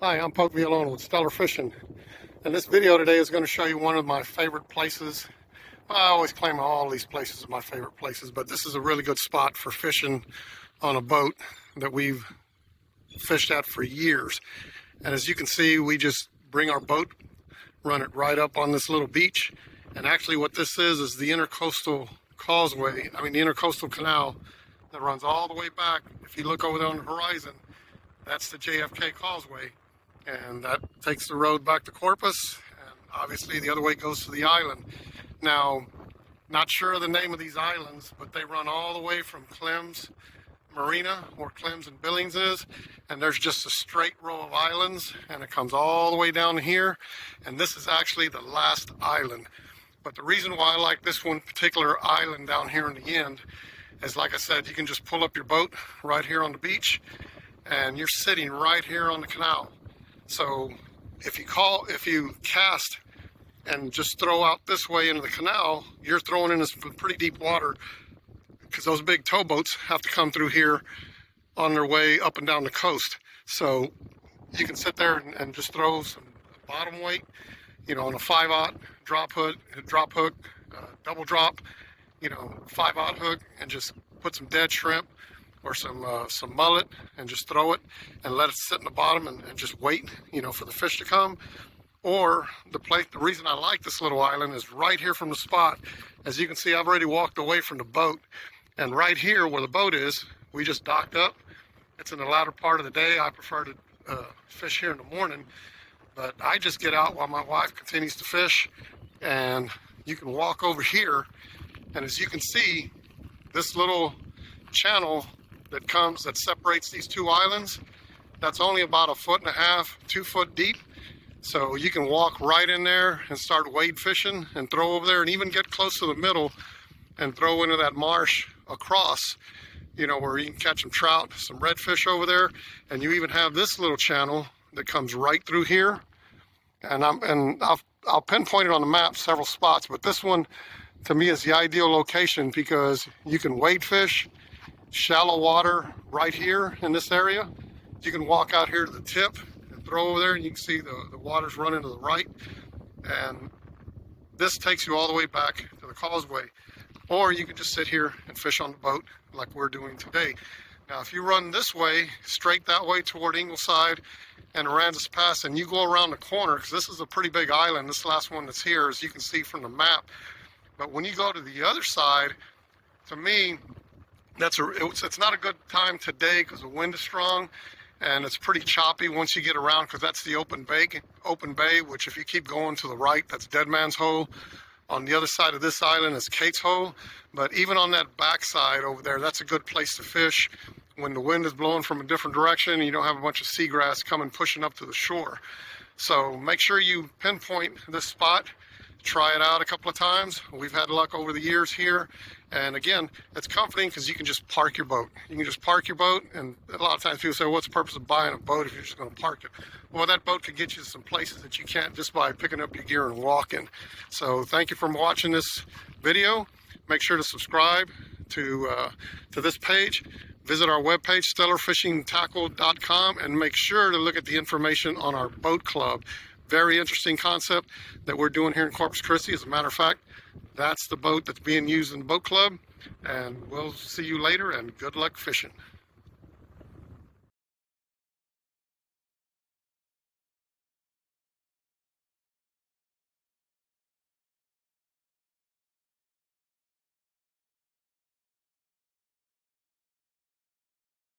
Hi, I'm Poke Villalona with Stellar Fishing, and this video today is going to show you one of my favorite places. I always claim all these places are my favorite places, but this is a really good spot for fishing on a boat that we've fished at for years. And as you can see, we just bring our boat, run it right up on this little beach, and actually what this is the intercoastal causeway, the intercoastal canal that runs all the way back. If you look over there on the horizon, that's the JFK causeway. And that takes the road back to Corpus, and obviously the other way goes to the island. Now, not sure of the name of these islands, but they run all the way from Clem's Marina, where Clem's and Billings is, and there's just a straight row of islands, and it comes all the way down here, and this is actually the last island. But the reason why I like this one particular island down here in the end is, like I said, you can just pull up your boat right here on the beach, and you're sitting right here on the canal. So if you cast and just throw out this way into the canal, you're throwing in some pretty deep water, because those big towboats have to come through here on their way up and down the coast. So you can sit there and just throw some bottom weight, on a 5/0 drop hook, double drop, 5/0 hook, and just put some dead shrimp or some mullet and just throw it and let it sit in the bottom and just wait, for the fish to come. Or the reason I like this little island is right here from the spot. As you can see, I've already walked away from the boat, and right here where the boat is, we just docked up. It's in the latter part of the day. I prefer to fish here in the morning, but I just get out while my wife continues to fish, and you can walk over here, and as you can see, this little channel that separates these two islands, that's only about 1.5 feet, 2 foot deep. So you can walk right in there and start wade fishing and throw over there, and even get close to the middle and throw into that marsh across, where you can catch some trout, some redfish over there. And you even have this little channel that comes right through here, and I'll pinpoint it on the map several spots, but this one to me is the ideal location because you can wade fish shallow water right here in this area. You can walk out here to the tip and throw over there, and you can see the water's running to the right, and this takes you all the way back to the causeway. Or you can just sit here and fish on the boat like we're doing today. Now if you run this way, straight that way toward Ingleside and Aransas Pass, and you go around the corner, because this is a pretty big island, this last one that's here, as you can see from the map. But when you go to the other side, to me, it's not a good time today because the wind is strong and it's pretty choppy once you get around, because that's the open bay, which if you keep going to the right, that's Dead Man's Hole. On the other side of this island is Kate's Hole. But even on that back side over there, that's a good place to fish when the wind is blowing from a different direction and you don't have a bunch of seagrass coming pushing up to the shore. So make sure you pinpoint this spot. Try it out a couple of times. We've had luck over the years here, and again, it's comforting because you can just park your boat. You can just park your boat, and a lot of times people say, what's the purpose of buying a boat if you're just going to park it? Well, that boat could get you to some places that you can't just by picking up your gear and walking. So thank you for watching this video. Make sure to subscribe to this page. Visit our webpage, stellarfishingtackle.com, and make sure to look at the information on our boat club. Very interesting concept that we're doing here in Corpus Christi. As a matter of fact, that's the boat that's being used in the boat club. And we'll see you later, and good luck fishing.